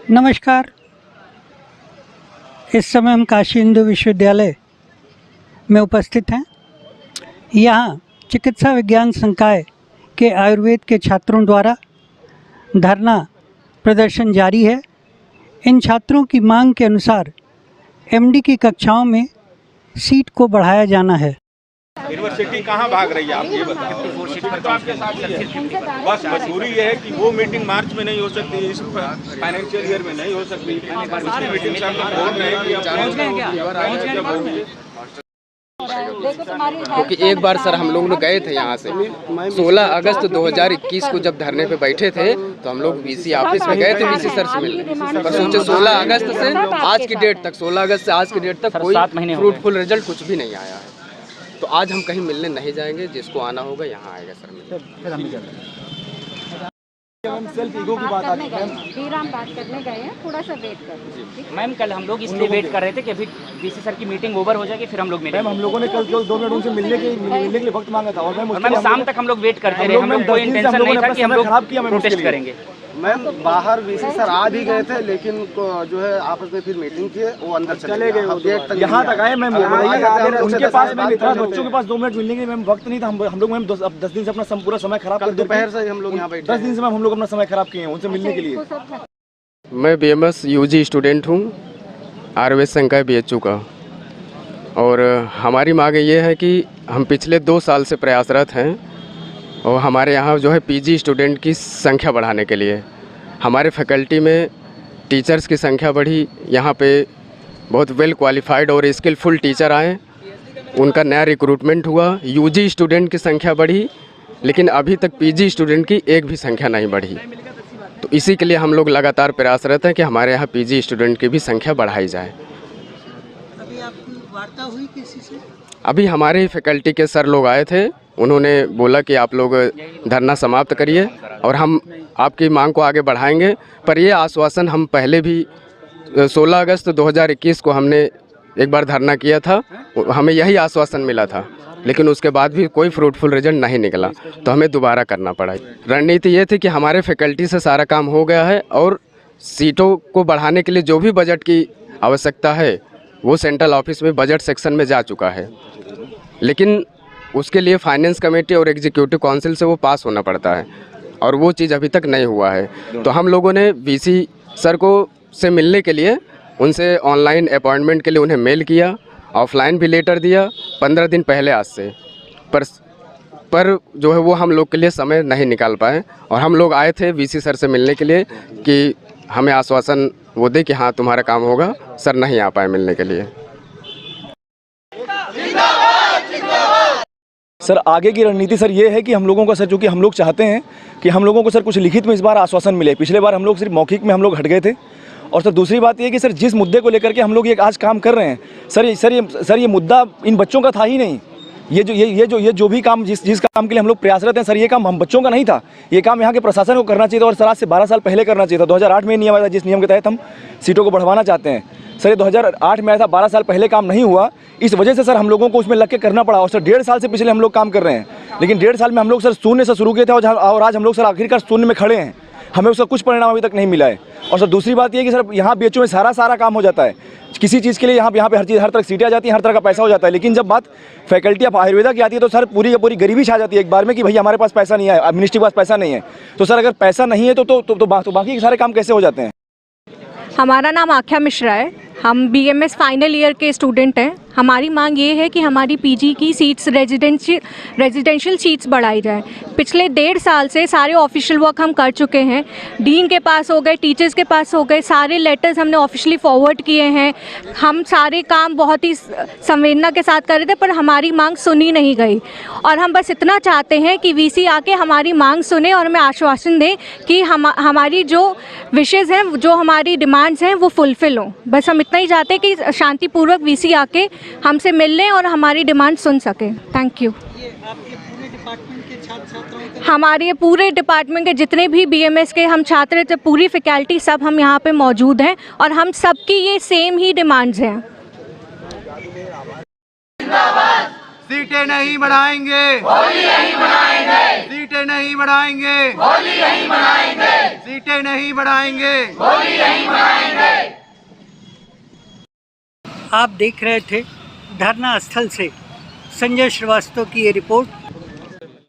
नमस्कार। इस समय हम काशी हिंदू विश्वविद्यालय में उपस्थित हैं। यहाँ चिकित्सा विज्ञान संकाय के आयुर्वेद के छात्रों द्वारा धरना प्रदर्शन जारी है। इन छात्रों की मांग के अनुसार एमडी की कक्षाओं में सीट को बढ़ाया जाना है। यूनिवर्सिटी कहाँ भाग रही है, आप ये बताओ। बस मजबूरी ये है कि वो मीटिंग मार्च में नहीं हो सकती, इस फाइनेंशियल ईयर में नहीं हो सकती। उसकी मीटिंग से हम लोग बोल रहे हैं कि क्योंकि एक बार सर हम लोग गए थे यहाँ से 16 अगस्त 2021 को जब धरने पे बैठे थे तो हम लोग वीसी ऑफिस में गए थे वीसी सर से मिलने। पर सोचे 16 अगस्त से आज की डेट तक 16 अगस्त से आज की डेट तक कोई फ्रूटफुल रिजल्ट कुछ भी नहीं आया है। तो आज हम कहीं मिलने नहीं जाएंगे, जिसको आना होगा यहाँ आएगा सर मिलने। सेल्फ ईगो की बात आती है। फिर हम बात करने गए हैं, थोड़ा सा वेट कर। मैम कल हम लोग इसलिए वेट कर रहे थे कि अभी वीसी सर की मीटिंग ओवर हो जाएगी, फिर हम लोग मिलेंगे। मैम हम लोगों ने कल 2 मिनट उनसे मिलने के लिए वक्त मांगा था और मैम शाम तक हम लोग वेट करते रहे। हम लोग कोई इंटेंशन नहीं था कि हम लोग प्रोटेस्ट करेंगे। मैम बाहर वीसी सर आ भी गए थे, लेकिन जो है आपस में फिर मीटिंग किए, वो अंदर चले गए। यहाँ तक आए मैम, उनके पास मैम इतना बच्चों के पास 2 मिनट मिलने के मैम वक्त नहीं था। हम लोग मैम 10 दिन से अपना पूरा समय खराब कर, दोपहर से हम लोग यहाँ बैठे 10 दिन से मैम हम लोग अपना समय खराब किए हैं उनसे मिलने के लिए। मैं बीएमएस यूजी स्टूडेंट हूँ, आयुर्वेद संकाय बीएचयू का। और हमारी मांग ये है कि हम पिछले 2 साल से प्रयासरत हैं और हमारे यहाँ जो है पीजी स्टूडेंट की संख्या बढ़ाने के लिए हमारे फैकल्टी में टीचर्स की संख्या बढ़ी। यहाँ पे बहुत वेल क्वालिफाइड और स्किलफुल टीचर आए, उनका नया रिक्रूटमेंट हुआ। यूजी स्टूडेंट की संख्या बढ़ी, लेकिन अभी तक पीजी स्टूडेंट की एक भी संख्या नहीं बढ़ी। तो इसी के लिए हम लोग लगातार प्रयासरत हैं कि हमारे यहाँ पीजी स्टूडेंट की भी संख्या बढ़ाई जाए। अभी आपकी वार्ता हुई किसी से? अभी हमारे फैकल्टी के सर लोग आए थे, उन्होंने बोला कि आप लोग धरना समाप्त करिए और हम आपकी मांग को आगे बढ़ाएंगे। पर ये आश्वासन हम पहले भी 16 अगस्त 2021 को हमने एक बार धरना किया था, हमें यही आश्वासन मिला था, लेकिन उसके बाद भी कोई फ्रूटफुल रिजल्ट नहीं निकला, तो हमें दोबारा करना पड़ा। रणनीति ये थी कि हमारे फैकल्टी से सारा काम हो गया है और सीटों को बढ़ाने के लिए जो भी बजट की आवश्यकता है वो सेंट्रल ऑफिस में बजट सेक्शन में जा चुका है, लेकिन उसके लिए फाइनेंस कमेटी और एग्जीक्यूटिव काउंसिल से वो पास होना पड़ता है और वो चीज़ अभी तक नहीं हुआ है। तो हम लोगों ने वीसी सर को से मिलने के लिए उनसे ऑनलाइन अपॉइंटमेंट के लिए उन्हें मेल किया, ऑफलाइन भी लेटर दिया 15 दिन पहले आज से। पर जो है वो हम लोग के लिए समय नहीं निकाल पाए और हम लोग आए थे वीसी सर से मिलने के लिए कि हमें आश्वासन वो दे कि हाँ तुम्हारा काम होगा। सर नहीं आ पाए मिलने के लिए। सर आगे की रणनीति सर ये है कि हम लोगों का सर, जो कि हम लोग चाहते हैं कि हम लोगों को सर कुछ लिखित में इस बार आश्वासन मिले। पिछले बार हम लोग सिर्फ मौखिक में हम लोग हट गए थे। और सर दूसरी बात ये है कि सर जिस मुद्दे को लेकर के हम लोग ये आज काम कर रहे हैं सर ये मुद्दा इन बच्चों का था ही नहीं। ये जो भी काम जिस काम के लिए हम लोग प्रयासरत हैं सर, ये काम हम बच्चों का नहीं था। ये काम यहाँ के प्रशासन को करना चाहिए था और सर आज से 12 साल पहले करना चाहिए था। 2008 में नियम आया था, जिस नियम के तहत हम सीटों को बढ़वाना चाहते हैं। सर ये 2008 में आया था, 12 साल पहले काम नहीं हुआ। इस वजह से सर हम लोगों को उसमें लग के करना पड़ा। और सर 1.5 साल से पिछले हम लोग काम कर रहे हैं, लेकिन 1.5 साल में हम लोग सर शून्य से शुरू किए थे और आज हम लोग सर आखिरकार शून्य में खड़े हैं। हमें उसका कुछ परिणाम अभी तक नहीं मिला है। और सर दूसरी बात ये कि सर यहाँ बीएचयू में सारा काम हो जाता है। किसी चीज़ के लिए यहाँ पे हर तरह सीटें आ जाती हैं, हर तरह का पैसा हो जाता है। लेकिन जब बात फैकल्टी ऑफ आयुर्वेदा की आती है तो सर पूरी गरीबी छा जाती है एक बार में कि भाई हमारे पास पैसा नहीं है, मिनिस्ट्री के पास पैसा नहीं है। तो सर अगर पैसा नहीं है तो बाकी के सारे काम कैसे हो जाते हैं? हमारा नाम आख्या मिश्रा है, हम बीएमएस फाइनल ईयर के स्टूडेंट हैं। हमारी मांग ये है कि हमारी पीजी की सीट्स रेजिडेंशियल सीट्स बढ़ाई जाए। पिछले 1.5 साल से सारे ऑफिशियल वर्क हम कर चुके हैं, डीन के पास हो गए, टीचर्स के पास हो गए, सारे लेटर्स हमने ऑफिशियली फॉरवर्ड किए हैं। हम सारे काम बहुत ही संवेदना के साथ कर रहे थे, पर हमारी मांग सुनी नहीं गई। और हम बस इतना चाहते हैं कि वीसी आके हमारी मांग सुने और हमें आश्वासन दें कि हमारी जो विशेज़ हैं, जो हमारी डिमांड्स हैं वो फुलफ़िल हों। बस हम इतना ही चाहते हैं कि शांतिपूर्वक वीसी आके हमसे मिल लें और हमारी डिमांड सुन सकें। Thank you. ये आपके पूरे डिपार्टमेंट के छात्रों का? हमारे पूरे डिपार्टमेंट के जितने भी बीएमएस के हम छात्र, जब पूरी फैकल्टी सब हम यहाँ पे मौजूद हैं और हम सबकी ये सेम ही डिमांड्स हैं। सीटें नहीं बढ़ाएंगे, सीटें सीटें नहीं बढ़ाएंगे, होली नहीं मनाएंगे, सीटें नहीं बढ़ाएंगे, होली नहीं मनाएंगे। आप देख रहे थे धरना स्थल से संजय श्रीवास्तव की ये रिपोर्ट।